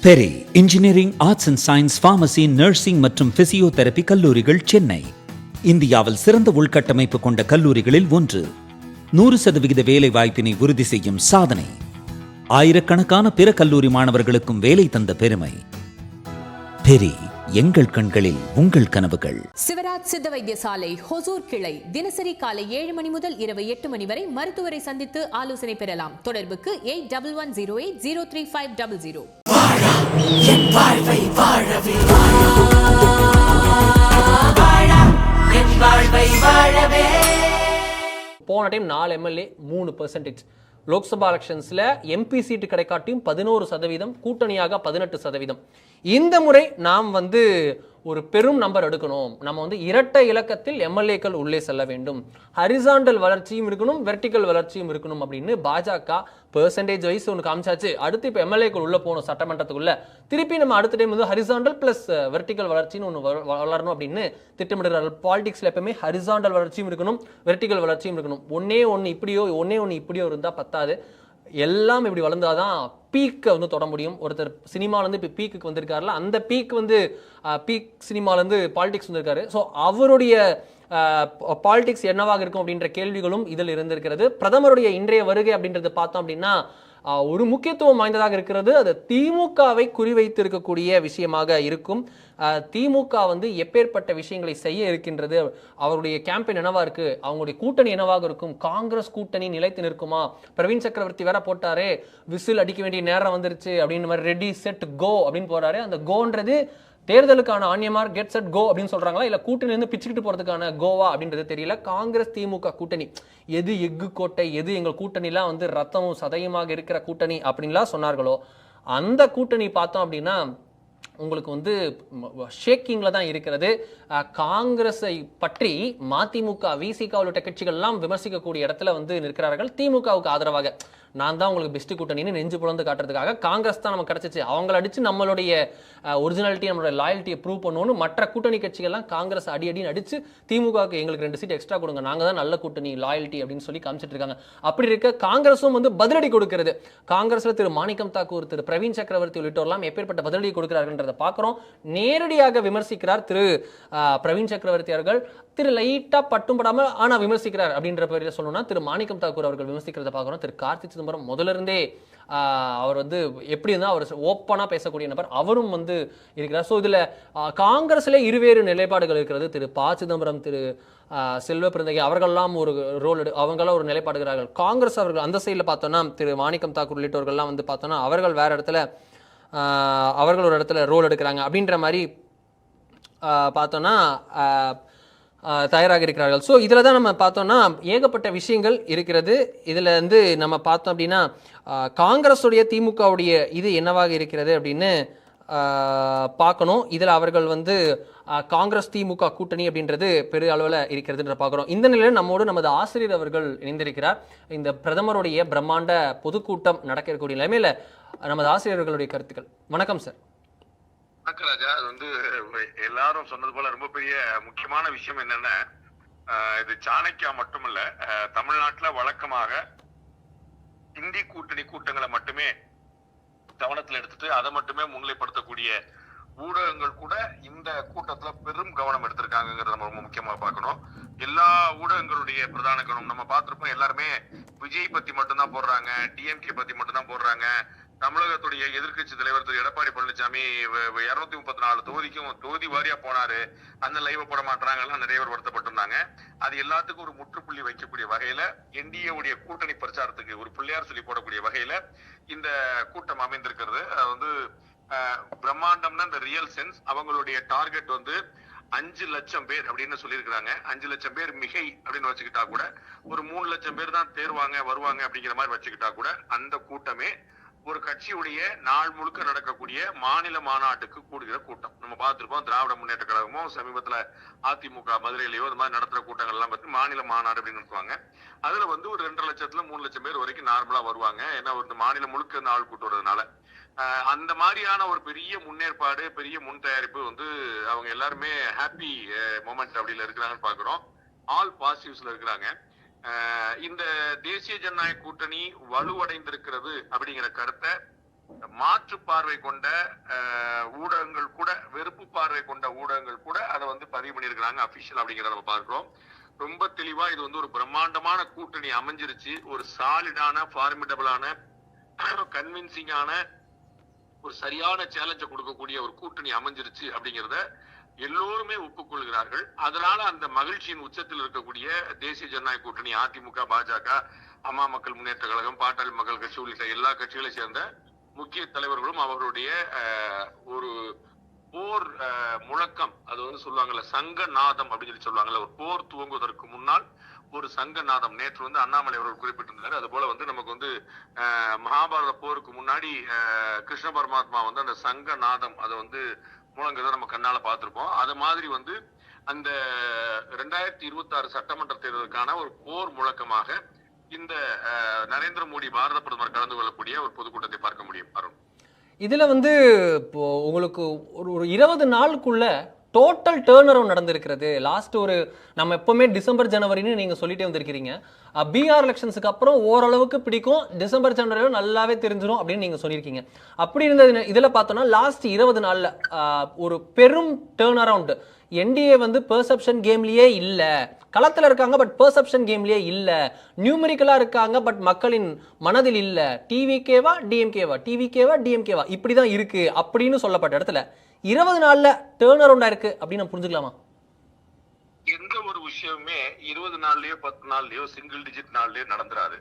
Peri engineering, arts and science, pharmacy, nursing மற்றும் physiotherapy கல்லூரிகள் சென்னை இந்தியாவில் சிறந்த உள்கட்டமைப்பு கொண்ட கல்லூரிகளில் ஒன்று. 100% வேலை வாய்ப்பினை உறுதி செய்யும் சாதனை. ஆயிரக்கணக்கான பிற கல்லூரி மாணவர்களுக்கும் வேலை தந்த பெருமை. பெரி, எங்கள் கண்களில் உங்கள் கனவுகள். சிவராஜ் சித்த வைத்தியசாலை, ஹொசூர் கிளை. தினசரி காலை 7 மணி முதல் இரவு 8 மணி வரை மருத்துவரை சந்தித்து ஆலோசனை பெறலாம். தொடர்புக்கு 8110803500. போன டைம் 4 MLA 3%. லோக்சபா எலெக்ஷன்ஸ்ல MP சீட்டு கிடைக்காட்டியும் 11%, கூட்டணியாக 18%. இந்த முறை நாம் ஒரு பெரும் நம்பர் எடுக்கணும். நம்ம இரட்டை இலக்கத்தில் MLAக்கள் உள்ளே செல்ல வேண்டும். ஹரிசாண்டல் வளர்ச்சியும் இருக்கணும், வெர்டிகல் வளர்ச்சியும் இருக்கணும் அப்படின்னு பாஜக பெர்சன்டேஜ் வைஸ் ஒன்று காமிச்சாச்சு. அடுத்து இப்போ MLAக்கள் உள்ள போகணும் சட்டமன்றத்துக்குள்ள. திருப்பி நம்ம அடுத்த டைம் ஹரிசாண்டல் பிளஸ் வெர்டிகல் வளர்ச்சின்னு ஒன்று வளரணும் அப்படின்னு திட்டமிடுறார்கள். பாலிடிக்ஸ்ல எப்பவுமே ஹரிசாண்டல் வளர்ச்சியும் இருக்கணும், வெர்டிகல் வளர்ச்சியும் இருக்கணும். ஒன்னே ஒன்று இப்படியோ இருந்தால் பத்தாது. எல்லாம் இப்படி வளர்ந்தாதான் பீக்கை தொட முடியும். ஒருத்தர் சினிமாலேருந்து இப்போ பீக்கு வந்திருக்காருல, அந்த பீக் பீக் சினிமாலேருந்து பாலிடிக்ஸ் வந்திருக்காரு. ஸோ அவருடைய பாலிடிக்ஸ் என்னவாக இருக்கும் அப்படின்ற கேள்விகளும் இதில் இருந்திருக்கிறது. பிரதமருடைய இன்றைய வருகை அப்படின்றது பார்த்தோம் அப்படின்னா ஒரு முக்கியத்துவம் வாய்ந்ததாக இருக்கிறது. அது திமுகவை குறிவைத்து இருக்கக்கூடிய விஷயமாக இருக்கும். திமுக எப்பேற்பட்ட விஷயங்களை செய்ய இருக்கின்றது, அவருடைய கேம்பெயின் என்னவா இருக்கு, அவங்களுடைய கூட்டணி என்னவாக இருக்கும், காங்கிரஸ் கூட்டணி நிலைத்து நிற்குமா? பிரவீன் சக்கரவர்த்தி வேற போட்டாரு, விசில் அடிக்க வேண்டிய நேரம் வந்துருச்சு அப்படின்னு மாதிரி, ரெடி செட் கோ அப்படின்னு போறாரு. அந்த கோன்றது தேர்தலுக்கான ஆன்யமார் கெட் செட் கோ அப்படின்னு சொல்றாங்களா, இல்ல கூட்டணி பிச்சுக்கிட்டு போறதுக்கான கோவா அப்படின்றது தெரியல. காங்கிரஸ் திமுக கூட்டணி எது எஃகு கோட்டை, எது எங்கள் கூட்டணிலாம் ரத்தமும் சதையுமாக இருக்கிற கூட்டணி அப்படின்லாம் சொன்னார்களோ, அந்த கூட்டணி பார்த்தோம் அப்படின்னா உங்களுக்கு ஷேக்கிங்ல தான் இருக்கிறது. காங்கிரஸை பற்றி மதிமுக, விசிக உள்ளிட்ட கட்சிகள் எல்லாம் விமர்சிக்கக்கூடிய இடத்துல நிற்கிறார்கள். திமுகவுக்கு ஆதரவாக நான் தான் உங்களுக்கு பெஸ்ட் கூட்டணின்னு நெஞ்சு புலந்து காட்டுறதுக்காக காங்கிரஸ் தான் நமக்கு கிடைச்சிச்சு, அவங்களை அடிச்சு நம்மளுடைய ஒரிஜினாலிட்டி, நம்மளுடைய லாயல்ட்டியை ப்ரூவ் பண்ணணும்னு மற்ற கூட்டணி கட்சிகள்லாம் காங்கிரஸ் அடின்னு அடிச்சு திமுகவுக்கு எங்களுக்கு 2 சீட் எக்ஸ்ட்ரா கொடுங்க, நாங்க தான் நல்ல கூட்டணி, லாயல்ட்டி அப்படின்னு சொல்லி காமிச்சிட்டு இருக்காங்க. அப்படி இருக்க காங்கிரஸும் பதிலடி கொடுக்கிறது. காங்கிரஸ்ல திரு மாணிக்கம் தாக்கூர், திரு பிரவீன் சக்கரவர்த்தி உள்ளிட்டோர்லாம் எப்பேற்பட்ட பதிலடி கொடுக்கிறார்கள் பார்க்கிறோம். நேரடியாக விமர்சிக்கிறார் திரு பிரவீன் சக்கரவர்த்தி அவர்கள். திரு லைட்டா பட்டும் படாமல் ஆனா விமர்சிக்கிறார் அப்படின்ற பேரில் சொல்லணும்னா திரு மாணிக்கம் தாக்கூர் அவர்கள் விமர்சிக்கிறத பார்க்கிறோம். திரு கார்த்தி சிதம்பரம் முதல்ல இருந்தே அவர் எப்படி இருந்தால் அவர் ஓப்பனா பேசக்கூடிய நபர், அவரும் இருக்கிறார். ஸோ இதுல காங்கிரஸ்ல இருவேறு நிலைப்பாடுகள் இருக்கிறது. திரு ப சிதம்பரம், திரு செல்வ பிறந்தகை அவர்கள்லாம் ஒரு அவங்களாம் ஒரு நிலைப்பாடுகிறார்கள். காங்கிரஸ் அவர்கள் அந்த சைடில் பார்த்தோம்னா திரு மாணிக்கம் தாக்கூர் உள்ளிட்டவர்கள்லாம் பார்த்தோம்னா அவர்கள் வேற இடத்துல, அவர்கள் ஒரு இடத்துல ரோல் எடுக்கிறாங்க அப்படின்ற மாதிரி பார்த்தோம்னா தயாராக இருக்கிறார்கள். ஸோ இதில் தான் நம்ம பார்த்தோம்னா ஏகப்பட்ட விஷயங்கள் இருக்கிறது. இதில் நம்ம பார்த்தோம் அப்படின்னா காங்கிரஸுடைய திமுகவுடைய இது என்னவாக இருக்கிறது அப்படின்னு பார்க்கணும். இதில் அவர்கள் காங்கிரஸ் திமுக கூட்டணி அப்படின்றது பெரிய அளவில் இருக்கிறதுன்ற பார்க்குறோம். இந்த நிலையில் நம்மோடு நமது ஆசிரியர் அவர்கள் இணைந்திருக்கிறார். இந்த பிரதமருடைய பிரம்மாண்ட பொதுக்கூட்டம் நடக்க இருக்கக்கூடிய நிலைமையில நமது ஆசிரியர்களுடைய கருத்துக்கள். வணக்கம் சார். வணக்கம் ராஜா. அது எல்லாரும் சொன்னது போல ரொம்ப பெரிய முக்கியமான விஷயம் என்னன்னா, இது சாணக்கியா மட்டுமல்ல, தமிழ்நாட்டுல வழக்கமாக இந்தி கூட்டணி கூட்டங்களை மட்டுமே கவனத்துல எடுத்துட்டு அதை மட்டுமே முன்னிலைப்படுத்தக்கூடிய ஊடகங்கள் கூட இந்த கூட்டத்துல பெரும் கவனம் எடுத்திருக்காங்கிறத நம்ம ரொம்ப முக்கியமா பார்க்கணும். எல்லா ஊடகங்களுடைய பிரதான கவனம் நம்ம பார்த்திருப்போம். எல்லாருமே விஜய் பத்தி மட்டும்தான் போடுறாங்க, டிஎம்கே பத்தி மட்டும்தான் போடுறாங்க. தமிழகத்துடைய எதிர்கட்சி தலைவர் திரு எடப்பாடி பழனிசாமி 234 தொகுதிக்கும் தொகுதி வாரியா போனாரு, அந்த லைவ் போட மாட்டாங்க, நிறைய பேர் வருத்தப்பட்டிருந்தாங்க. அது எல்லாத்துக்கும் ஒரு முற்றுப்புள்ளி வைக்கக்கூடிய வகையில, என்டிஏ உடைய கூட்டணி பிரச்சாரத்துக்கு ஒரு பிள்ளையார் சொல்லி போடக்கூடிய வகையில இந்த கூட்டம் அமைந்திருக்கிறது. அது பிரம்மாண்டம்னா இந்த ரியல் சென்ஸ். அவங்களுடைய டார்கெட் 5 லட்சம் பேர் அப்படின்னு சொல்லியிருக்கிறாங்க. 5 லட்சம் பேர் மிகை அப்படின்னு வச்சுக்கிட்டா கூட, ஒரு 3 லட்சம் பேர் தான் வருவாங்க அப்படிங்கிற மாதிரி வச்சுக்கிட்டா கூட, அந்த கூட்டமே ஒரு கட்சியுடைய நாள் முழுக்க நடக்கக்கூடிய மாநில மாநாட்டுக்கு கூடுகிற கூட்டம். நம்ம பார்த்திருப்போம், திராவிட முன்னேற்ற கழகமும் சமீபத்துல அதிமுக மதுரையிலேயோ இந்த மாதிரி நடத்துற கூட்டங்கள் எல்லாம் பத்தி மாநில மாநாடு அப்படின்னு நடத்துவாங்க. அதுல ஒரு 2.5 லட்சத்துல 3 லட்சம் பேர் வரைக்கும் நார்மலா வருவாங்க. ஏன்னா ஒரு மாநிலம் முழுக்க இந்த ஆள் கூட்டு வர்றதுனால அந்த மாதிரியான ஒரு பெரிய முன்னேற்பாடு, பெரிய முன் தயாரிப்பு அவங்க எல்லாருமே ஹாப்பி மொமெண்ட் அப்படில இருக்கிறாங்கன்னு பாக்குறோம். ஆல் பாசிட்டிவ்ஸ்ல இருக்கிறாங்க. இந்த தேசிய ஜனநாயக கூட்டணி வலுவடைந்திருக்கிறது அப்படிங்கிற கருத்தை மாற்று பார்வை கொண்ட ஊடகங்கள் கூட, வெறுப்பு பார்வை கொண்ட ஊடகங்கள் கூட அதை வந்து பதிவு பண்ணியிருக்கிறாங்க அபிஷியல் அப்படிங்கிறத நம்ம பார்க்கிறோம். ரொம்ப தெளிவா இது வந்து ஒரு பிரம்மாண்டமான கூட்டணி அமைஞ்சிருச்சு. ஒரு சாலிடான, ஃபார்மிடபிளான, கன்வின்சிங்கான, ஒரு சரியான சேலஞ்சை கொடுக்கக்கூடிய ஒரு கூட்டணி அமைஞ்சிருச்சு அப்படிங்கிறத எல்லோருமே ஒப்புக்கொள்கிறார்கள். அதனால அந்த மகிழ்ச்சியின் உச்சத்தில் இருக்கக்கூடிய தேசிய ஜனநாயக கூட்டணி அதிமுக, பாஜக, அம்மா மக்கள் முன்னேற்ற கழகம், பாட்டாளி மக்கள் கட்சி உள்ளிட்ட எல்லா கட்சிகளை சேர்ந்த முக்கிய தலைவர்களும் அவர்களுடைய ஒரு போர் முழக்கம், அது வந்து சொல்லுவாங்கல்ல சங்க நாதம் அப்படின்னு சொல்லி சொல்லுவாங்கல்ல, ஒரு போர் துவங்குவதற்கு முன்னால் ஒரு சங்க நாதம், நேற்று வந்து அண்ணாமலை அவர்கள் குறிப்பிட்டிருந்தாரு. அது போல வந்து நமக்கு வந்து மகாபாரத போருக்கு முன்னாடி கிருஷ்ண பரமாத்மா வந்து அந்த சங்க நாதம் அதை வந்து முழங்குறத நம்ம கண்ணால பார்த்திருப்போம். அது மாதிரி வந்து அந்த 2026 சட்டமன்ற தேர்தலுக்கான ஒரு போர் முழக்கமாக இந்த நரேந்திர மோடி பாரத பிரதமர் கலந்து கொள்ளக்கூடிய ஒரு பொதுக்கூட்டத்தை பார்க்க முடியும். அருண், இதுல வந்து இப்போ உங்களுக்கு ஒரு 20 நாளுக்குள்ள டோட்டல் டேர்ன் அரவுண்ட் நடந்திருக்கிறது. லாஸ்ட் ஒரு நம்ம எப்பவுமே டிசம்பர் ஜனவரின்னு நீங்க சொல்லிட்டே வந்திருக்கிறீங்க. பிஆர் எலெக்ஷன்ஸுக்கு அப்புறம் ஓரளவுக்கு பிடிக்கும், டிசம்பர் ஜனவரியும் நல்லாவே தெரிஞ்சிடும் அப்படின்னு நீங்க சொல்லியிருக்கீங்க. அப்படி இருந்தது இதுல பார்த்தோம்னா லாஸ்ட் 20 நாள்ல ஒரு பெரும் டேர்ன் அரவுண்ட். என்டிஏ வந்து பெர்செப்ஷன் கேம்லயே இல்ல, களத்துல இருக்காங்க பட் பெர்செப்ஷன் கேம்லயே இல்ல, நியூமெரிக்கலா இருக்காங்க பட் மக்களின் மனதில் இல்ல, டிவிகேவா டிஎம்கேவா இப்படிதான் இருக்கு அப்படின்னு சொல்லப்பட்ட இடத்துல 20 நாள்ல டேர்ன் அரவுண்டா இருக்கு அப்படின்னு நம்ம புரிஞ்சுக்கலாமா? எந்த ஒரு விஷயமுமே 20 நாள்லயோ 10 நாள்லயோ சிங்கிள் டிஜிட் நாள்லயோ நடந்துராது.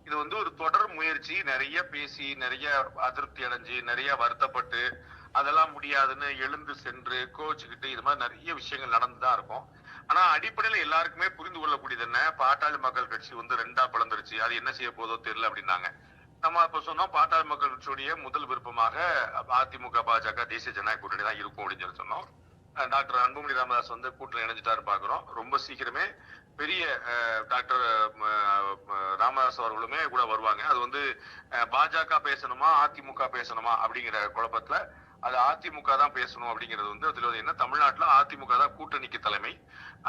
இது வந்து ஒரு தொடர் முயற்சி. நிறைய பேசி, நிறைய அதிருப்தி அடைஞ்சு, நிறைய வருத்தப்பட்டு, அதெல்லாம் முடியாதுன்னு எழுந்து சென்று கோச்சுக்கிட்டு, இது மாதிரி நிறைய விஷயங்கள் நடந்துதான் இருக்கும். ஆனா அடிப்படையில எல்லாருக்குமே புரிந்து கொள்ளக்கூடியது என்ன, பாட்டாளி மக்கள் கட்சி வந்து 2ஆ பிளந்துருச்சு, அது என்ன செய்ய போதோ தெரியல அப்படின்னாங்க. நம்ம இப்ப சொன்னோம், பாட்டாளி மக்கள் கட்சியுடைய முதல் விருப்பமாக அதிமுக, பாஜக, தேசிய ஜனநாயக கூட்டணி தான் இருக்கும் அப்படின்னு சொல்லி சொன்னோம். டாக்டர் அன்புமணி ராமதாஸ் வந்து கூட்டணி இணைஞ்சிட்டாரு பாக்குறோம். ரொம்ப சீக்கிரமே பெரிய டாக்டர் ராமதாஸ் அவர்களுமே கூட வருவாங்க. அது வந்து பாஜக பேசணுமா அதிமுக பேசணுமா அப்படிங்கிற குழப்பத்துல அது அதிமுக தான் பேசணும் அப்படிங்கிறது வந்து அதுல என்ன, தமிழ்நாட்டுல அதிமுக தான் கூட்டணிக்கு தலைமை.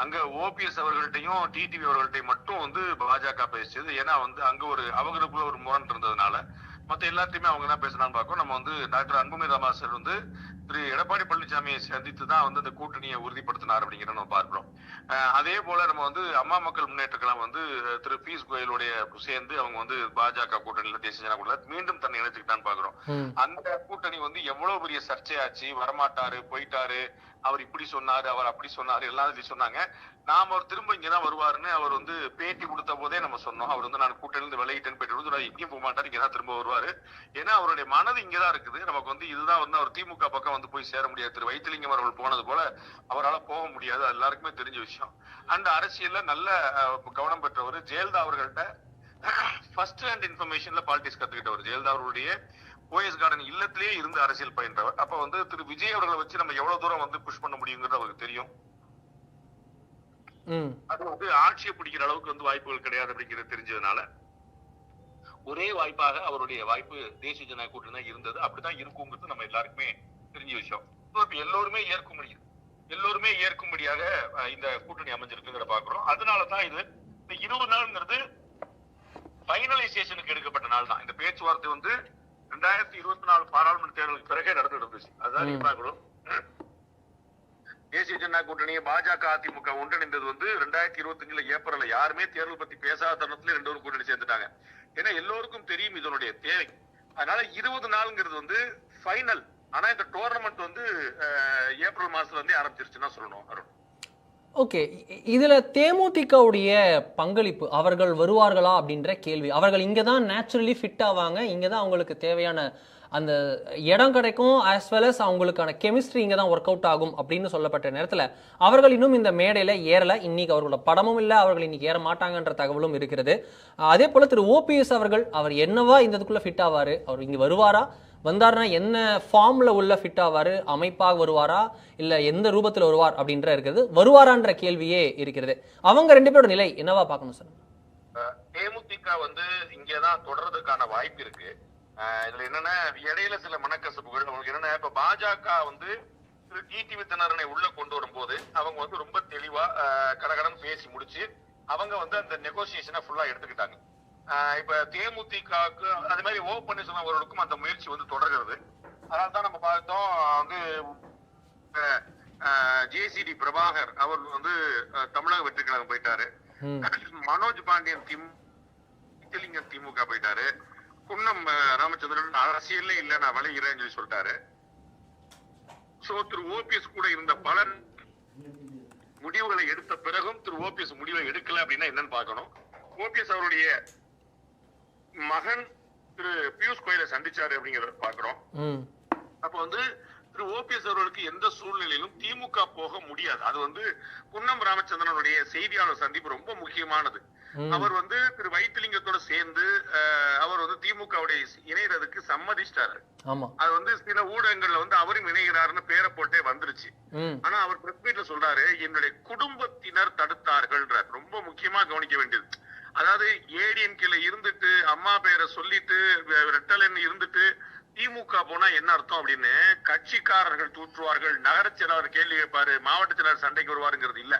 அங்க ஓபிஎஸ் அவர்கள்ட்டையும் டிடிவி அவர்கள்ட்டையும் மட்டும் வந்து பாஜக பேசிச்சது. ஏன்னா வந்து அங்க ஒரு அவங்களுக்குள்ள ஒரு முரண் இருந்ததுனால மத்த எல்லாத்தையுமே அவங்க தான் பேசலாம்னு பார்க்கணும். நம்ம வந்து டாக்டர் அன்புமணி ராமதாஸ் வந்து திரு எடப்பாடி பழனிசாமியை சந்தித்து தான் வந்து அந்த கூட்டணியை உறுதிப்படுத்தினார் அப்படிங்கிறத நம்ம பார்க்கிறோம். அதே போல நம்ம வந்து அம்மா மக்கள் முன்னேற்ற கழகம் வந்து திரு பியூஷ் கோயலுடைய சேர்ந்து அவங்க வந்து பாஜக கூட்டணியில, தேசிய ஜனநாயக கூட்டணியில மீண்டும் தன்னை இணைச்சுக்கிட்டான்னு பாக்குறோம். அந்த கூட்டணி வந்து எவ்வளவு பெரிய சர்ச்சையாச்சு, வரமாட்டாரு, போயிட்டாரு, அவர் இப்படி சொன்னாரு, அவர் அப்படி சொன்னாரு, எல்லாரும் சொன்னாங்க. நாம அவர் திரும்ப இங்கதான் வருவாருன்னு அவர் வந்து பேட்டி கொடுத்த போதே நம்ம சொன்னோம். அவர் வந்து நான் கூட்டணியிலிருந்து விலகிட்டேன்னு போயிட்டு எங்கேயும் போக மாட்டாரு, இங்கதான் திரும்ப வருவாரு. ஏன்னா அவருடைய மனது இங்கதான் இருக்குது. நமக்கு வந்து இதுதான் வந்து அவர் திமுக பக்கம் வந்து போய் சேர முடியாது. திரு வைத்திலிங்கம் அவர்கள் போனது போல அவரால் போக முடியாது, அது எல்லாருக்குமே தெரிஞ்ச விஷயம். அந்த அரசியல்ல நல்ல கவனம் பெற்றவர். ஜெயலலிதா அவர்கள்ட்ட ஃபர்ஸ்ட் ஹேண்ட் இன்ஃபர்மேஷன்ல பாலிடிக்ஸ் கத்துக்கிட்டவர். ஜெயலலிதா அவருடைய ஓஎஸ் கார்டன் இல்லத்திலேயே இருந்து அரசியல் பயின்றவர். அப்ப வந்து திரு விஜய் அவர்களை வச்சு நம்ம எவ்வளவு தூரம் வந்து புஷ் பண்ண முடியுங்கிறது அவருக்கு தெரியும். அது வந்து ஆட்சியை பிடிக்கிற அளவுக்கு வந்து வாய்ப்புகள் கிடையாது அப்படிங்கிறது தெரிஞ்சதுனால ஒரே வாய்ப்பாக அவருடைய வாய்ப்பு தேசிய ஜனநாயக கூட்டணி தான் இருந்தது. அப்படிதான் இருக்குங்கிறது நம்ம எல்லாருக்குமே தெரிஞ்ச விஷயம். எல்லோருமே ஏற்கும்படியாக இந்த கூட்டணி அமைஞ்சிருக்குங்கிற பாக்குறோம். அதனாலதான் இது இந்த 20 நாள்ங்கிறது ஃபைனலைசேஷனுக்கு எடுக்கப்பட்ட நாள் தான். இந்த பேச்சுவார்த்தை வந்து 2024 பாராளுமன்ற தேர்தலுக்கு பிறகே நடந்துட்டு இருந்துச்சு. அதுதான் நீங்க பார்க்கணும். தேசிய ஜனநாயக கூட்டணி பாஜக அதிமுக ஒன்றிணைந்தது வந்து 2025 ஏப்ரல்ல. யாருமே தேர்தல் பத்தி பேசாத தருணத்துல 2 கூட்டணி சேர்ந்துட்டாங்க. ஏன்னா எல்லோருக்கும் தெரியும் இதனுடைய தேவை. அதனால 20 நாள்ங்கிறது வந்து ஃபைனல். ஆனா இந்த டோர்னமெண்ட் வந்து ஏப்ரல் மாசத்துல இருந்தே ஆரம்பிச்சிருச்சுன்னா சொல்லணும் அருண். ஓகே, இதுல தேமுதிகவுடைய பங்களிப்பு, அவர்கள் வருவார்களா அப்படின்ற கேள்வி. அவர்கள் இங்கதான் நேச்சுரலி ஃபிட் ஆவாங்க, இங்கதான் அவங்களுக்கு தேவையான அந்த இடம் கிடைக்கும், ஆஸ் வெல் அஸ் அவங்களுக்கான கெமிஸ்ட்ரி இங்கே தான் ஒர்க் அவுட் ஆகும் அப்படின்னு சொல்லப்பட்ட நேரத்தில் அவர்கள் இன்னும் இந்த மேடையில் ஏறலை. இன்னைக்கு அவர்களோட படமும் இல்லை, அவர்கள் இன்னைக்கு ஏற மாட்டாங்கன்ற தகவலும் இருக்கிறது. அதே போல் திரு ஓபிஎஸ் அவர் என்னவா இந்த இதுக்குள்ளே ஃபிட் ஆவார், அவர் இங்கே வருவாரா, வந்தாருன்னா என்ன ஃபார்மில் உள்ள ஃபிட் ஆவார், அமைப்பாக வருவாரா இல்லை எந்த ரூபத்தில் வருவார் அப்படின்ற இருக்கிறது. வருவாரான்ற கேள்வியே இருக்கிறது. அவங்க 2 பேரோட நிலை என்னவா பார்க்கணும் சார்? தேமுதிக வந்து இங்கேதான் தொடர்றதுக்கான வாய்ப்பு இருக்கு. இதுல என்னன்னா இடையில சில மனக்கசப்புகள் உங்களுக்கு என்னன்னா, இப்ப பாஜக வந்து திரு டிடிவி தினரனை உள்ள கொண்டு வரும்போது அவங்க வந்து ரொம்ப தெளிவா கடகடன் பேசி முடிச்சு அவங்க வந்து அந்த நெகோசியேஷனை ஃபுல்லா எடுத்துக்கிட்டாங்க. இப்ப தேமுதிகவுக்கு அது மாதிரி ஓ பன்னீர்செல்வம் அவர்களுக்கும் அந்த முயற்சி வந்து தொடர்கிறது. அதனால தான் நம்ம பார்த்தோம் வந்து ஜேசிடி பிரபாகர் அவர் வந்து தமிழக வெற்றி கழகம் போயிட்டாரு. மனோஜ் பாண்டியன் திமுக போயிட்டாரு. குன்னம் ராமச்சந்திரன் அரசியல்ல இல்ல நான் வழிகிறேன்னு சொல்லி சொல்லிட்டாரு. சோ திரு ஓபிஎஸ் கூட இருந்த பலர் முடிவுகளை எடுத்த பிறகும் திரு ஓபிஎஸ் முடிவை எடுக்கல அப்படின்னா என்னன்னு பார்க்கணும். ஓபிஎஸ் அவருடைய மகன் திரு பியூஷ் கோயலை சந்திச்சாரு அப்படிங்கறத பாக்குறோம். அப்ப வந்து திரு ஓபிஎஸ் அவர்களுக்கு எந்த சூழ்நிலையிலும் திமுக போக முடியாது. அது வந்து குன்னம் ராமச்சந்திரனுடைய செய்தியாளர் சந்திப்பு ரொம்ப முக்கியமானது. அவர் வந்து திரு வைத்திலிங்கத்தோட சேர்ந்து அவர் வந்து திமுகவுடைய இணையறதுக்கு சம்மதிச்சிட்டாரு. அது வந்து சில ஊடகங்கள்ல வந்து அவரும் இணைகிறாருன்னு பேரை போட்டே வந்துருச்சு. ஆனா அவர் பிரஸ் மீட்ல சொல்றாரு, என்னுடைய குடும்பத்தினர் தடுத்தார்கள்ன்றார். ரொம்ப முக்கியமா கவனிக்க வேண்டியது. அதாவது ஏடிஎம்கேல இருந்துட்டு அம்மா பேரை சொல்லிட்டு ரெட்டலன்னு இருந்துட்டு திமுக போனா என்ன அர்த்தம் அப்படின்னு கட்சிக்காரர்கள் தூற்றுவார்கள், நகர செயலாளர் கேள்வி கேட்பாரு, மாவட்ட செயலாளர் சண்டைக்கு வருவாருங்கிறது இல்ல,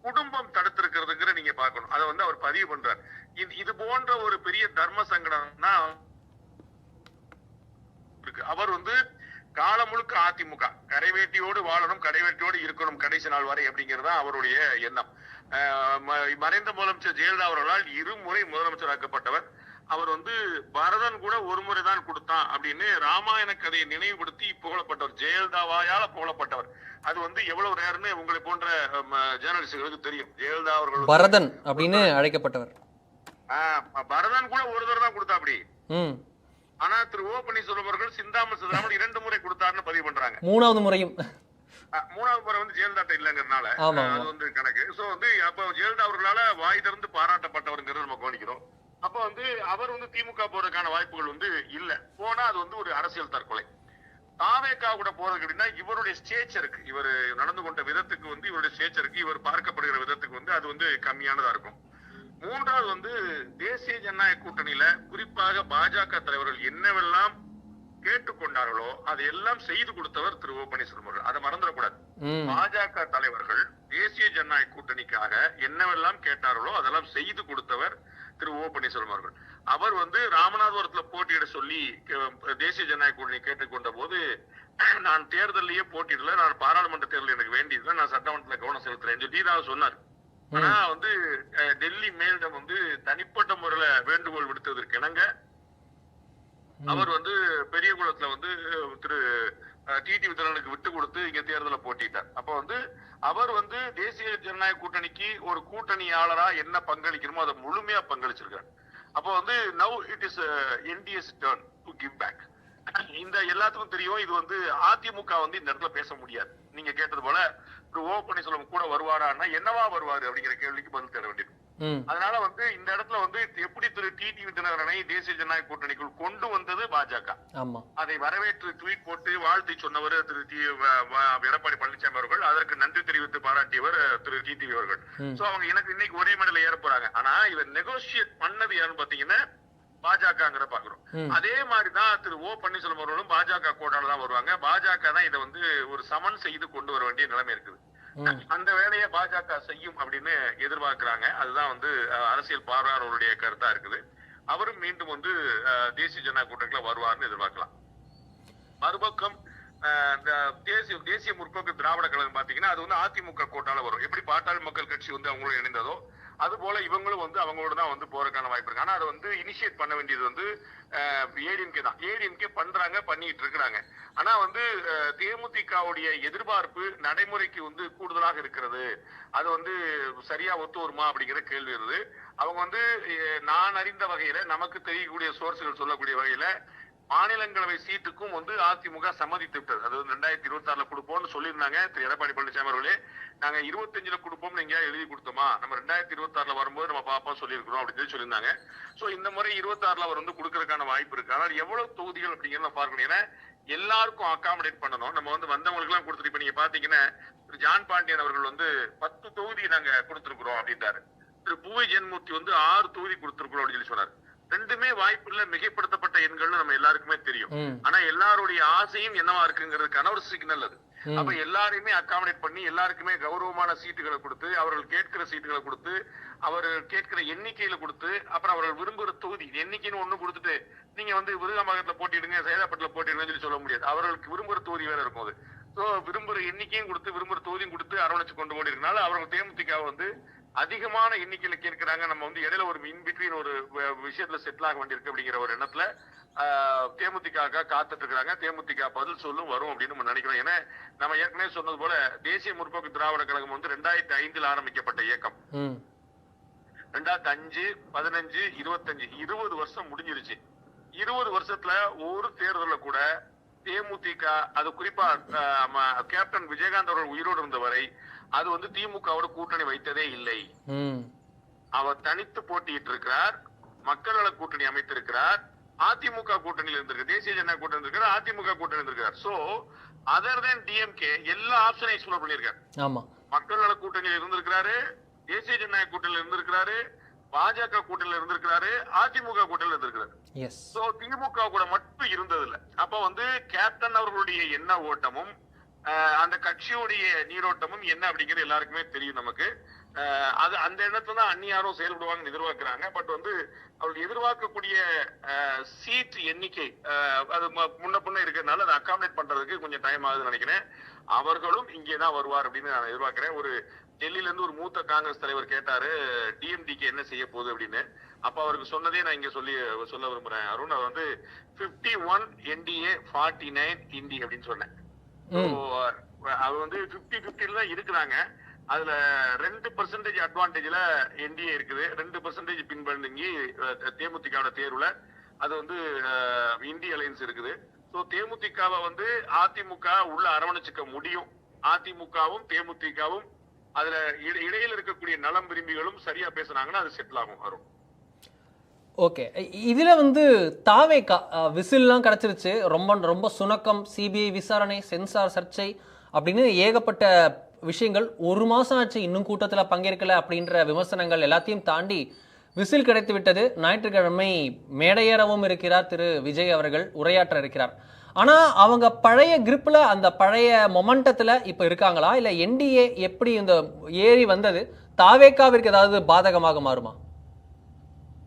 குடும்பம் தடுத்திருக்கிறதுங்கிற நீங்க பாக்கணும். அதை வந்து அவர் பதிவு பண்றார். இது போன்ற ஒரு பெரிய தர்ம சங்கடம் தான் இருக்கு. அவர் வந்து காலம் முழுக்க அதிமுக கடைவேட்டியோடு வாழணும், கடைவேட்டியோடு இருக்கணும் கடைசி நாள் வரை அப்படிங்கிறது தான் அவருடைய எண்ணம். மறைந்த முதலமைச்சர் ஜெயலலிதா அவர்களால் இருமுறை முதலமைச்சராக்கப்பட்டவர். அவர் வந்து பரதன் கூட ஒரு முறை தான் கொடுத்தான் அப்படின்னு ராமாயண கதையை நினைவுபடுத்தி புகழப்பட்டவர், ஜெயலலிதாவாயால புகழப்பட்டவர். அது வந்து எவ்வளவு ரேர்னு உங்களை போன்ற ஜேர்னலிஸ்டுகளுக்கு தெரியும். ஜெயலலிதா அவர்கள் பரதன் அப்படின்னு அழைக்கப்பட்டவர். பரதன் கூட ஒரு தடவை தான் கொடுத்தா அப்படி. ஆனா திரு ஓ பன்னீர்செல்வம் அவர்கள் சிந்தாமல் சிதாமல் 2 முறை கொடுத்தாருன்னு பதிவு பண்றாங்க. மூணாவது முறை வந்து ஜெயலலிதா இல்லங்கிறதுனால அது வந்து கணக்கு. சோ வந்து அப்ப ஜெயலலிதா அவர்களால வாய் திறந்து பாராட்டப்பட்டவர்ங்கிறது நம்ம கவனிக்கிறோம். அப்ப வந்து அவர் வந்து திமுக போறதுக்கான வாய்ப்புகள் வந்து இல்ல. போனா அது வந்து ஒரு அரசியல் தற்கொலை. தாவேகா கூட போறதுக்கு அப்படின்னா இவருடைய ஸ்டேச்சருக்கு, இவர் நடந்து கொண்ட விதத்துக்கு வந்து இவருடைய ஸ்டேச்சருக்கு, இவர் பார்க்கப்படுகிற விதத்துக்கு வந்து அது வந்து கம்மியானதா இருக்கும். மூன்றாவது வந்து தேசிய ஜனநாயக கூட்டணியில குறிப்பாக பாஜக தலைவர்கள் என்னவெல்லாம் கேட்டுக்கொண்டார்களோ அதையெல்லாம் செய்து கொடுத்தவர் திரு ஓ பன்னீர்செல்வம் அவர்கள். அதை மறந்துடக்கூடாது. பாஜக தலைவர்கள் தேசிய ஜனநாயக கூட்டணிக்காக என்னவெல்லாம் கேட்டார்களோ அதெல்லாம் செய்து கொடுத்தவர் திரு ஓ பன்னீர்செல்வம் அவர்கள். அவர் வந்து ராமநாதபுரத்துல போட்டியிட சொல்லி தேசிய ஜனநாயக கூட்டணி கேட்டுக்கொண்ட போது, நான் தேர்தலையே போட்டியிடல, நான் பாராளுமன்ற தேர்தல் எனக்கு வேண்டியதுல, நான் சட்டமன்றத்துல கவனம் செலுத்துறேன் சொல்லி தான் சொன்னார். ஆனா வந்து டெல்லி மேலிடம் வந்து தனிப்பட்ட முறையில வேண்டுகோள் விடுத்ததற்கு இணங்க அவர் வந்து பெரியகுளத்துல வந்து திரு டிடி வித்தரனுக்கு விட்டு கொடுத்து இங்க தேர்தலை போட்டிட்டார். அப்ப வந்து அவர் வந்து தேசிய ஜனநாயக கூட்டணிக்கு ஒரு கூட்டணியாளரா என்ன பங்களிக்கணுமோ அதை முழுமையா பங்களிச்சிருக்காரு. அப்ப வந்து now it is NDS turn to give back. இந்த எல்லாத்துக்கும் தெரியும் இது வந்து அதிமுக வந்து இந்த இடத்துல பேச முடியாது. நீங்க கேட்டது போல திரு ஓ பன்னீர்செல்வம் கூட வருவாரான்னா என்னவா வருவாரு அப்படிங்கிற கேள்விக்கு பதில் தேட வேண்டியது. அதனால வந்து இந்த இடத்துல வந்து எப்படி திரு டிடி விதிநகரனை தேசிய ஜனநாயக கூட்டணிக்குள் கொண்டு வந்தது பாஜக. அதை வரவேற்று ட்வீட் போட்டு வாழ்த்து சொன்னவர் திரு எடப்பாடி பழனிசாமி அவர்கள், அதற்கு நன்றி தெரிவித்து பாராட்டியவர் திரு டிடிவி அவர்கள். சோ அவங்க எனக்கு இன்னைக்கு ஒரே மேடையில ஏற போறாங்க. ஆனா இவர் நெகோசியேட் பண்ணது யாருன்னு பாத்தீங்கன்னா பாஜக பாக்குறோம். அதே மாதிரிதான் திரு ஓ பன்னீர்செல்வம் அவர்களும் பாஜக கோட்டால தான் வருவாங்க. பாஜக தான் இதை வந்து ஒரு சமன் செய்து கொண்டு வர வேண்டிய நிலைமை இருக்குது. அந்த வேலையை பாஜக செய்யும் அப்படின்னு எதிர்பார்க்கிறாங்க. அதுதான் வந்து அரசியல் பார்வையாளர்களுடைய கருத்தா இருக்குது. அவரும் மீண்டும் வந்து தேசிய ஜனநாயக கூட்டணிக்குள்ள வருவார்னு எதிர்பார்க்கலாம். மறுபக்கம் தேசிய முற்போக்கு திராவிட கழகம் பாத்தீங்கன்னா அது வந்து அதிமுக கோட்டால வரும். எப்படி பாட்டாளி மக்கள் கட்சி வந்து அவங்களும் இணைந்ததோ அது போல இவங்களும் வந்து அவங்களோட தான் வந்து போறதுக்கான வாய்ப்பு இருக்கு. ஆனா அதை வந்து இனிஷியேட் பண்ண வேண்டியது வந்து ஏடிஎம்கே தான். ஏடிஎம்கே பண்றாங்க, பண்ணிட்டு இருக்கிறாங்க. ஆனா வந்து தேமுதிகவுடைய எதிர்பார்ப்பு நடைமுறைக்கு வந்து கூடுதலாக இருக்கிறது. அது வந்து சரியா ஒத்து வருமா அப்படிங்கிற கேள்வி வருது. அவங்க வந்து நான் அறிந்த வகையில, நமக்கு தெரியக்கூடிய சோர்ஸ்கள் சொல்லக்கூடிய வகையில மாநிலங்களவை சீட்டுக்கும் வந்து அதிமுக சம்மதித்து விட்டது. அது 2026 கொடுப்போம்னு சொல்லியிருந்தாங்க திரு எடப்பாடி பழனிசாமி அவர்களே. நாங்க 25 கொடுப்போம் நீங்க எழுதி கொடுத்தோமா, நம்ம 2026 வரும்போது நம்ம பாப்பா சொல்லியிருக்கிறோம் அப்படின்னு சொல்லியிருந்தாங்க. சோ இந்த முறை 26 அவர் வந்து கொடுக்கறதுக்கான வாய்ப்பு இருக்கு. ஆனால் எவ்வளவு தொகுதிகள் அப்படிங்கிறத பார்க்கணும். ஏன்னா எல்லாருக்கும் அகாமடேட் பண்ணணும். நம்ம வந்து வந்தவங்களுக்கு எல்லாம் கொடுத்துட்டு, இப்ப நீங்க பாத்தீங்கன்னா திரு ஜான் பாண்டியன் அவர்கள் வந்து 10 தொகுதி நாங்க கொடுத்திருக்கிறோம் அப்படின்றாரு. திரு பூவை ஜென்மூர்த்தி வந்து 6 தொகுதி கொடுத்திருக்கிறோம் அப்படின்னு சொல்லி சொன்னார். ரெண்டுமே வாய்ப்பு இல்ல, மிகைப்படுத்தப்பட்ட எண்கள்னு நம்ம எல்லாருக்குமே தெரியும். ஆனா எல்லாருடைய ஆசையும் என்னவா இருக்குங்கிறதுக்கான ஒரு சிக்னல் அது. அப்ப எல்லாரையுமே அகாமடேட் பண்ணி எல்லாருக்குமே கௌரவமான சீட்டுகளை கொடுத்து, அவர்கள் கேட்கிற சீட்டுகளை கொடுத்து, அவர் கேட்கிற எண்ணிக்கையில கொடுத்து அப்புறம் அவர்கள் விரும்புகிற தொகுதி எண்ணிக்கைன்னு ஒண்ணு கொடுத்துட்டு நீங்க வந்து விருதுநகரத்துல போட்டிடுங்க, சைதாப்பேட்டில போட்டிடுங்கன்னு சொல்லி சொல்ல முடியாது. அவர்களுக்கு விரும்புகிற தொகுதி வேற இருக்கும். அது சோ விரும்புகிற எண்ணிக்கையும் கொடுத்து விரும்புகிற தொகுதியும் கொடுத்து அரவணைச்சு கொண்டு போய் இருக்கனால அவர்கள் தேமுதிக வந்து அதிகமான எண்ணிக்கையில கேட்கிறாங்க. நம்ம வந்து இடையில ஒரு இன் பிட்வீன் ஒரு விஷயத்துல செட்டில் ஆக வேண்டியிருக்கு அப்படிங்கிற ஒரு எண்ணத்துல தேமுதிக காத்துட்டு இருக்காங்க. தேமுதிக பதில் சொல்லும் வரும் அப்படின்னு நம்ம நினைக்கிறோம். ஏன்னா நம்ம ஏற்கனவே சொன்னது போல தேசிய முற்போக்கு திராவிட கழகம் வந்து 2005 ஆரம்பிக்கப்பட்ட இயக்கம். 2005, 15, 25 20 வருஷம் முடிஞ்சிருச்சு. 20 வருஷத்துல ஒரு தேர்தல கூட தேமுதிக, அது குறிப்பா கேப்டன் விஜயகாந்த் அவர்கள் உயிரோடு இருந்த வரை அது வந்து திமுகவோட கூட்டணி வைத்ததே இல்லை. அவர் தனித்து போட்டியிட்டு இருக்கிறார், மக்கள் நல கூட்டணி அமைத்திருக்கிறார், அதிமுக கூட்டணியில் இருந்திருக்கு, தேசிய ஜனநாயக கூட்டணி இருந்திருக்காரு, அதிமுக கூட்டணி இருந்திருக்கார். சோ அதர் தென் டிஎம்கே எல்லா ஆப்ஷனையும் எக்ஸ்ப்ளோர் பண்ணிருக்காரு. மக்கள் நல கூட்டணியில் இருந்திருக்கிறாரு, தேசிய ஜனநாயக கூட்டணியில் இருந்திருக்கிறாரு, பாஜக கூட்டணியில் இருந்திருக்கிறாரு, அதிமுக கூட்டணியில் இருந்திருக்கிறாரு. சோ திமுக கூட மட்டும் இருந்தது இல்ல. அப்ப வந்து கேப்டன் அவர்களுடைய எண்ண ஓட்டமும் அந்த கட்சியுடைய நீரோட்டமும் என்ன அப்படிங்கிறது எல்லாருக்குமே தெரியும் நமக்கு. அது அந்த எண்ணத்துல தான் அந்நியாரும் செயல்படுவாங்கன்னு எதிர்பார்க்கிறாங்க. பட் வந்து அவர்கள் எதிர்பார்க்கக்கூடிய சீட் எண்ணிக்கை அது முன்ன பின்ன இருக்கிறதுனால அதை அகாமடேட் பண்றதுக்கு கொஞ்சம் டைம் ஆகுதுன்னு நினைக்கிறேன். அவர்களும் இங்கேதான் வருவார் அப்படின்னு நான் எதிர்பார்க்கிறேன். ஒரு டெல்லியில இருந்து ஒரு மூத்த காங்கிரஸ் தலைவர் கேட்டாரு டிஎம்டிக்கு என்ன செய்ய போகுது அப்படின்னு. அப்ப அவருக்கு சொன்னதே நான் இங்க சொல்ல விரும்புறேன் அருண். அவர் வந்து 51 NDA 49 இந்தி அப்படின்னு சொன்னேன். அது வந்து 50-50 தான் இருக்கிறாங்க. அதுல 2% அட்வான்டேஜ்ல என்டிஏ இருக்குது, 2% பின்பற்றி தேமுதிக தேர்வுல அது வந்து இந்திய அலையன்ஸ் இருக்குது. சோ தேமுதிகவை வந்து அதிமுக உள்ள அரவணைச்சுக்க முடியும். அதிமுகவும் தேமுதிகவும் அதுல இடையில இருக்கக்கூடிய நலம் விரும்பிகளும் சரியா பேசுனாங்கன்னா அது செட்டில் ஆகும் வரும். ஓகே, இதுல வந்து தாவேகா விசில்லாம் கிடைச்சிருச்சு, ரொம்ப ரொம்ப சுணக்கம், சிபிஐ விசாரணை, சென்சார் சர்ச்சை அப்படின்னு ஏகப்பட்ட விஷயங்கள். ஒரு மாசம் ஆச்சு இன்னும் கூட்டத்தில் பங்கேற்கல அப்படின்ற விமர்சனங்கள் எல்லாத்தையும் தாண்டி விசில் கிடைத்து விட்டது. ஞாயிற்றுக்கிழமை மேடையேறவும் இருக்கிறார் திரு விஜய் அவர்கள், உரையாற்ற இருக்கிறார். ஆனா அவங்க பழைய கிரிப்ல அந்த பழைய மொமெண்டத்துல இப்ப இருக்காங்களா, இல்ல என்டிஏ எப்படி இந்த ஏறி வந்தது தாவேகாவிற்கு ஏதாவது பாதகமாக மாறுமா?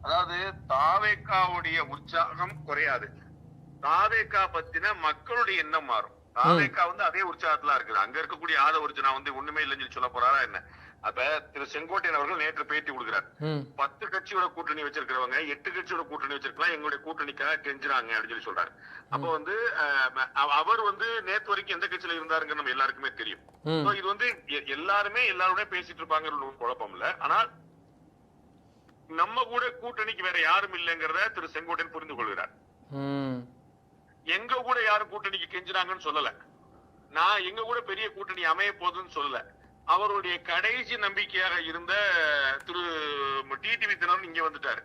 அதாவது தாவேகாவுடைய உற்சாகம் குறையாது, தாவேகா பத்தின மக்களுடைய எண்ணம் மாறும். தாவேகா வந்து அதே உற்சாகத்துல இருக்குது. அங்க இருக்கக்கூடிய ஆதவர்ஜனா வந்து ஒண்ணுமே இல்லைன்னு சொல்ல போறாரா என்ன? அப்ப திரு செங்கோட்டையன் அவர்கள் நேற்று பேட்டி கொடுக்கிறார். 10 கட்சியோட கூட்டணி வச்சிருக்கிறவங்க 8 கட்சியோட கூட்டணி வச்சிருக்கலாம், எங்களுடைய கூட்டணிக்காக கெஞ்சுறாங்க அப்படின்னு சொல்லி சொல்றாரு. அப்ப வந்து அவர் வந்து நேற்று வரைக்கும் எந்த கட்சியில இருந்தாருங்க நம்ம எல்லாருக்குமே தெரியும். இது வந்து எல்லாருமே எல்லாருமே பேசிட்டு இருப்பாங்க, குழப்பம் இல்ல. ஆனால் நம்ம கூட கூட்டணிக்கு வேற யாரும் இல்லைங்கிறத திரு செங்கோட்டையன் புரிந்து கொள்கிறார். எங்க கூட யாரும் கூட்டணிக்கு கெஞ்சினாங்கன்னு சொல்லல, நான் எங்க கூட பெரிய கூட்டணி அமைய போகுதுன்னு சொல்லல. அவருடைய கடைசி நம்பிக்கையாக இருந்த திரு டிடிவி தினகரன் இங்க வந்துட்டாரு.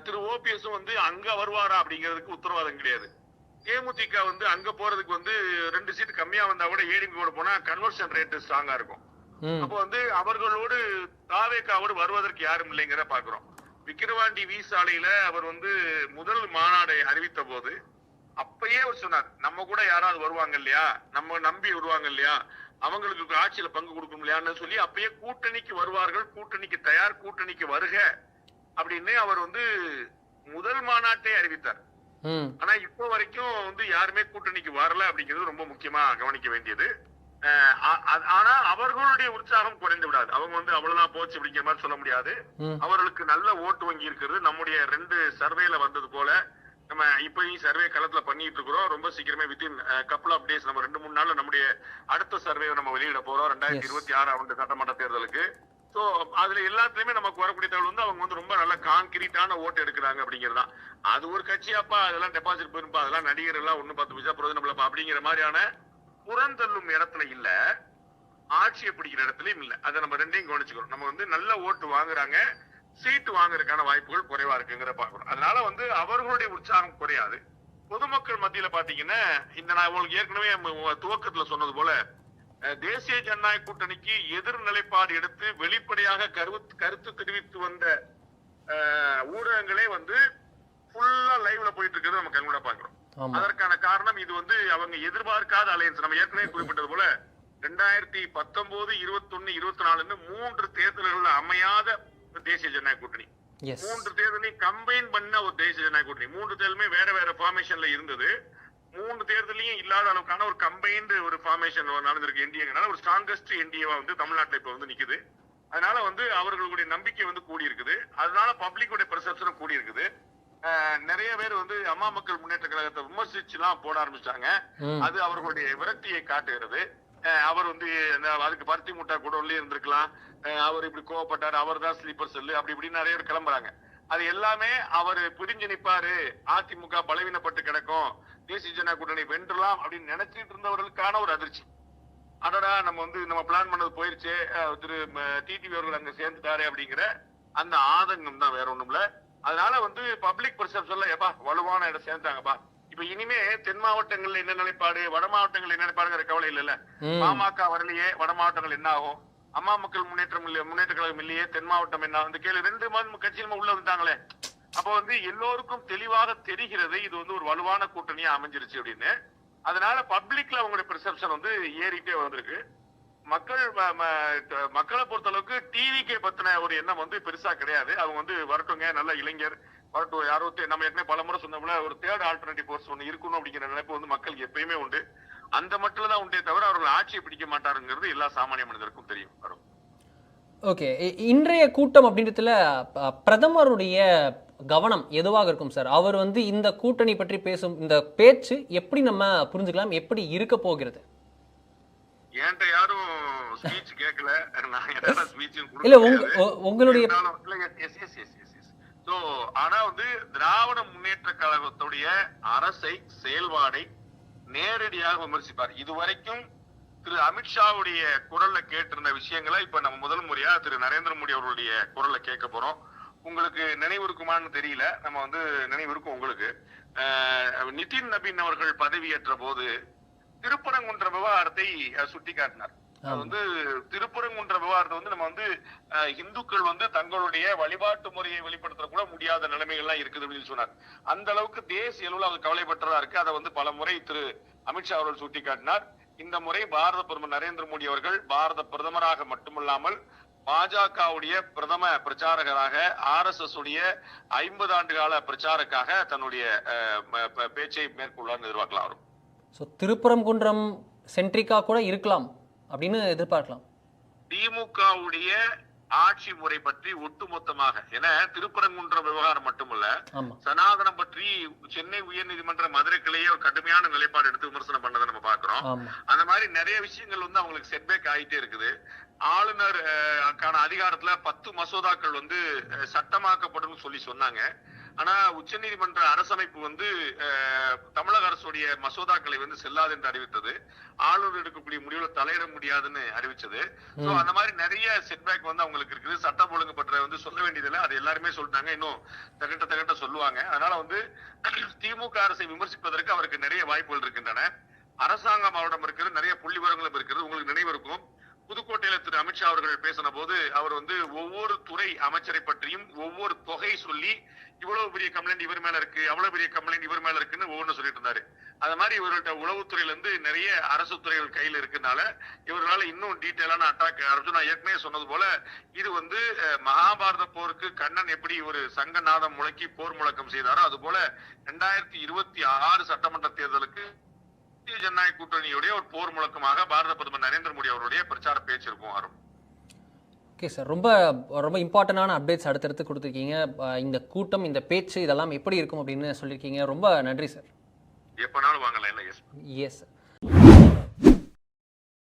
திரு ஓபிஎஸ் வந்து அங்க வருவாரா அப்படிங்கிறதுக்கு உத்தரவாதம் கிடையாது. தேமுதிக வந்து அங்க போறதுக்கு வந்து 2 சீட் கம்மியா வந்தா கூட ஏடிபியோட போனா கன்வர்ஷன் ரேட் ஸ்ட்ராங்கா இருக்கும். அப்ப வந்து அவர்களோடு தாவேகாவோடு வருவதற்கு யாரும் இல்லைங்கிற பாக்குறோம். விக்கிரவாண்டி வி சாலையில அவர் வந்து முதல் மாநாடை அறிவித்த போது அப்பயே அவர் சொன்னார், நம்ம கூட யாராவது வருவாங்க இல்லையா, நம்ம நம்பி வருவாங்க இல்லையா, அவங்களுக்கு ஆட்சியில பங்கு கொடுக்கும் இல்லையான்னு சொல்லி அப்பயே கூட்டணிக்கு வருவார்கள், கூட்டணிக்கு தயார், கூட்டணிக்கு வருக அப்படின்னு அவர் வந்து முதல் மாநாட்டை அறிவித்தார். ஆனா இப்போ வரைக்கும் வந்து யாருமே கூட்டணிக்கு வரல அப்படிங்கிறது ரொம்ப முக்கியமா கவனிக்க வேண்டியது. ஆனா அவர்களுடைய உற்சாகம் குறைந்து விடாது. அவங்க வந்து அவ்வளவுதான் போச்சு அப்படிங்கிற மாதிரி சொல்ல முடியாது. அவர்களுக்கு நல்ல ஓட்டு வங்கி இருக்கிறது. நம்முடைய 2 சர்வேல வந்தது போல நம்ம இப்பயும் சர்வே களத்துல பண்ணிட்டு இருக்கிறோம். ரொம்ப சீக்கிரமே வித்தின் கப்புள் ஆஃப் டேஸ் நம்ம 2-3 நாள்ல நம்முடைய அடுத்த சர்வே நம்ம வெளியிட போறோம் 2026 சட்டமன்ற தேர்தலுக்கு. சோ அதுல எல்லாத்துலயுமே நமக்கு வரக்கூடிய தகவல் வந்து அவங்க வந்து ரொம்ப நல்ல கான்கிரீட்டான ஓட்டு எடுக்கிறாங்க அப்படிங்கிறது தான். அது ஒரு கட்சியாப்பா அதெல்லாம் டெபாசிட் போயிருப்பா, அதெல்லாம் நடிகர் எல்லாம் 1-10 பைசா பிரயோஜனம் அப்படிங்கிற மாதிரியான புறந்தள்ளும் இடத்துல இல்ல, ஆட்சியை பிடிக்கிற இடத்துலயும் இல்ல. அதை நம்ம ரெண்டையும் கவனிச்சுக்கிறோம். நம்ம வந்து நல்ல ஓட்டு வாங்குறாங்க, சீட்டு வாங்குறதுக்கான வாய்ப்புகள் குறைவா இருக்குங்கிற பாக்குறோம். அதனால வந்து அவர்களுடைய உற்சாகம் குறையாது. பொதுமக்கள் மத்தியில பாத்தீங்கன்னா இந்த நான் உங்களுக்கு ஏற்கனவே துவக்கத்துல சொன்னது போல தேசிய ஜனநாயக கூட்டணிக்கு எதிர் நிலைப்பாடு எடுத்து வெளிப்படையாக கருத்து தெரிவித்து வந்த ஊடகங்களே வந்து ஃபுல்லா லைவ்ல போயிட்டு இருக்கிறது நம்ம கண்கூட பாக்குறோம். அதற்கான காரணம் இது வந்து அவங்க எதிர்பார்க்காத அலையன்ஸ். நம்ம ஏற்கனவே குறிப்பிட்டது போல 2019, 21, 24 3 தேர்தல்கள் அமையாத தேசிய ஜனநாயக கூட்டணி. 3 தேர்தலையும் கம்பைன் பண்ண ஒரு தேசிய ஜனநாயக கூட்டணி. 3 தேர்தலுமே வேற வேற ஃபார்மேஷன்ல இருந்தது. 3 தேர்தலையும் இல்லாத அளவுக்கான ஒரு கம்பைன்டு ஒரு ஃபார்மேஷன் நடந்திருக்கு. என்டிஏனால ஒரு ஸ்ட்ராங்கஸ்ட் என்டிஏவா வந்து தமிழ்நாட்டில் இப்ப வந்து நிக்குது. அதனால வந்து அவர்களுடைய நம்பிக்கை வந்து கூடி இருக்குது. அதனால பப்ளிக்குடைய பெர்செப்ஷனும் கூடி இருக்குது. நிறைய பேர் வந்து அம்மா மக்கள் முன்னேற்ற கழகத்தை விமர்சிச்சுலாம் போட ஆரம்பிச்சாங்க. அது அவர்களுடைய விரக்தியை காட்டுகிறது. அவர் வந்து அதுக்கு பருத்தி முட்டா கூட உள்ளே இருந்திருக்கலாம், அவர் இப்படி கோவப்பட்டாரு, அவர் தான் ஸ்லீப்பர் செல்லு, அப்படி இப்படின்னு நிறைய பேர் கிளம்புறாங்க. அது எல்லாமே அவர் பிரிஞ்சு நிப்பாரு, அதிமுக பலவீனப்பட்டு கிடக்கும், தேசிய ஜனநாயக கூட்டணி வென்றலாம் அப்படின்னு நினைச்சிட்டு இருந்தவர்களுக்கான ஒரு அதிர்ச்சி. அடடா நம்ம பிளான் பண்ணது போயிருச்சு, திரு டிடிவி அவர்கள் அங்க சேர்ந்துட்டாரு அப்படிங்கிற அந்த ஆதங்கம் தான், வேற ஒண்ணும் இல்ல. அதனால வந்து பப்ளிக் பெர்செப்ஷன்ல எப்பா வலுவான இடம் சேர்ந்தாங்கப்பா. இப்ப இனிமே தென் மாவட்டங்கள்ல என்ன நிலைப்பாடு, வட மாவட்டங்கள் என்ன நிலைப்பாடுங்கிற கவலை இல்ல. பாமக வரலையே, வட மாவட்டங்கள் என்ன ஆகும்? அம்மா மக்கள் முன்னேற்ற கழகம் இல்லையே, தென் மாவட்டம் என்ன வந்து கேள்வி. 2 கட்சியிலுமே உள்ள வந்துட்டாங்களே. அப்ப வந்து எல்லோருக்கும் தெளிவாக தெரிகிறது இது வந்து ஒரு வலுவான கூட்டணியா அமைஞ்சிருச்சு அப்படின்னு. அதனால பப்ளிக்ல அவங்களுடைய பெர்செப்ஷன் வந்து ஏறிட்டே வந்திருக்கு. மக்களை பொறுத்த அளவுக்கு டிவிக்கு பத்தின ஒரு எண்ணம் வந்து பெருசா கிடையாது. அவங்க வந்து வரட்டுங்க, நல்ல இளைஞர் வரட்டும், யாரோ நம்ம ஏற்கனவே பல முறை சொன்னோம்ல, ஒரு தேர்ட் ஆல்டர்னேட்டிவ் ஃபோர்ஸ் ஒன்று இருக்கணும் அப்படிங்கிற நினைப்பு வந்து மக்களுக்கு எப்பயுமே உண்டு. அந்த மட்டும் தான் உண்டே தவிர அவர்கள் ஆட்சியை பிடிக்க மாட்டாருங்கிறது எல்லா சாமானிய மனிதருக்கும் தெரியும். ஓகே, இன்றைய கூட்டம் அப்படின்றதுல பிரதமருடைய கவனம் எதுவாக இருக்கும் சார்? அவர் வந்து இந்த கூட்டணி பற்றி பேசும் இந்த பேச்சு எப்படி நம்ம புரிஞ்சுக்கலாம், எப்படி இருக்க போகிறது? என்கிட்ட யாரும் ஸ்பீச் கேட்கல, நான் என்ன ஸ்பீச்சும் இல்ல உங்களுடைய ஆனா வந்து திராவிட முன்னேற்ற கழகத்துடைய அரசை செயல்பாடை நேரடியாக விமர்சிப்பார். இதுவரைக்கும் திரு அமித்ஷாவுடைய குரல்ல கேட்டிருந்த விஷயங்களை இப்ப நம்ம முதல் முறையா திரு நரேந்திர மோடி அவர்களுடைய குரல்ல கேட்க போறோம். உங்களுக்கு நினைவு இருக்குமான்னு தெரியல, நம்ம வந்து நினைவு இருக்கும் உங்களுக்கு. நிதின் நபீன் அவர்கள் பதவியேற்ற போது திருப்பரங்குன்ற விவகாரத்தை சுட்டி காட்டினார். அது வந்து திருப்பரங்குன்ற விவகாரத்தை வந்து நம்ம வந்து இந்துக்கள் வந்து தங்களுடைய வழிபாட்டு முறையை வெளிப்படுத்த கூட முடியாத நிலைமைகள்லாம் இருக்குது அப்படின்னு சொன்னார். அந்த அளவுக்கு தேசிய அளவில் அவர் கவலைப்பட்டதா இருக்கு. அதை வந்து பல முறை திரு அமித்ஷா அவர்கள் சுட்டி காட்டினார். இந்த முறை பாரத பிரதமர் நரேந்திர மோடி அவர்கள் பாரத பிரதமராக மட்டுமல்லாமல் பாஜகவுடைய பிரதம பிரச்சாரகராக, RSS உடைய 50 ஆண்டு கால பிரச்சாரக்காக தன்னுடைய பேச்சை மேற்கொள்ளார் எதிர்பார்க்கலாம். வரும் திருப்பரங்குன்றம் சென்ட்ரிக்கா கூட இருக்கலாம் அப்படின்னு எதிர்பார்க்கலாம். திமுகவுடைய ஆட்சி முறை பற்றி ஒட்டுமொத்தமாக, ஏன்னா திருப்பரங்குன்ற விவகாரம் மட்டுமல்ல, சனாதனம் பற்றி சென்னை உயர்நீதிமன்ற மதுரை கிளையே ஒரு கடுமையான நிலைப்பாடு எடுத்து விமர்சனம் பண்ணதை நம்ம பாக்குறோம். அந்த மாதிரி நிறைய விஷயங்கள் வந்து அவங்களுக்கு செட்பேக் ஆகிட்டே இருக்குது. ஆளுநர் அதிகாரத்துல 10 மசோதாக்கள் வந்து சட்டமாக்கப்படும் சொல்லி சொன்னாங்க. ஆனா உச்ச நீதிமன்ற அரசமைப்பு வந்து தமிழக அரசுடைய மசோதாக்களை வந்து செல்லாது என்று அறிவித்தது. ஆளுநர் எடுக்கக்கூடிய முடிவுல தலையிட முடியாதுன்னு அறிவிச்சது. சோ அந்த மாதிரி நிறைய செட்பேக் வந்து அவங்களுக்கு இருக்குது. சட்டம் ஒழுங்கு பற்ற வந்து சொல்ல வேண்டியதில்லை, அது எல்லாருமே சொல்லிட்டாங்க, இன்னும் தகட்ட சொல்லுவாங்க. அதனால வந்து திமுக அரசை விமர்சிப்பதற்கு அவருக்கு நிறைய வாய்ப்புகள் இருக்கின்றன. அரசாங்கம் அவரிடம் இருக்கிறது, நிறைய புள்ளி விவரங்களும் இருக்கிறது. உங்களுக்கு நினைவு இருக்கும், புதுக்கோட்டையில திரு அமித்ஷா அவர்கள் பேசின போது அவர் வந்து ஒவ்வொரு துறை அமைச்சரை பற்றியும் ஒவ்வொரு தொகை சொல்லி இவ்வளவு பெரிய கம்ப்ளைண்ட் இவர் மேல இருக்கு, அவ்வளவு பெரிய கம்ப்ளைண்ட் இவர் மேல இருக்குன்னு ஒவ்வொன்று சொல்லிட்டு இருந்தாரு. அது மாதிரி இவர்கள்ட்ட உளவுத்துறையில இருந்து நிறைய அரசு துறைகள் கையில் இருக்குனால இவர்களால இன்னும் டீட்டெயிலான அட்டாக் ஆரம்பிச்சு. நான் ஏற்கனவே சொன்னது போல இது வந்து மகாபாரத போருக்கு கண்ணன் எப்படி ஒரு சங்கநாதம் முழக்கி போர் முழக்கம் செய்தாரோ, அது போல 2026 சட்டமன்ற தேர்தலுக்கு தேசிய ஜனநாயக கூட்டணியுடைய ஒரு போர் முழக்கமாக பாரத பிரதமர் நரேந்திர மோடி அவருடைய பிரச்சார பேச்சு இருக்கும். ஓகே சார், ரொம்ப ரொம்ப இம்பார்ட்டன்டான அப்டேட்ஸ் அடுத்தடுத்து கொடுத்துருக்கீங்க. இந்த கூட்டம், இந்த பேச்சு இதெல்லாம் எப்படி இருக்கும் அப்படின்னு சொல்லியிருக்கீங்க. ரொம்ப நன்றி சார். எப்பனாலும் வாங்கலாம். இல்லை, எஸ் எஸ் சார்.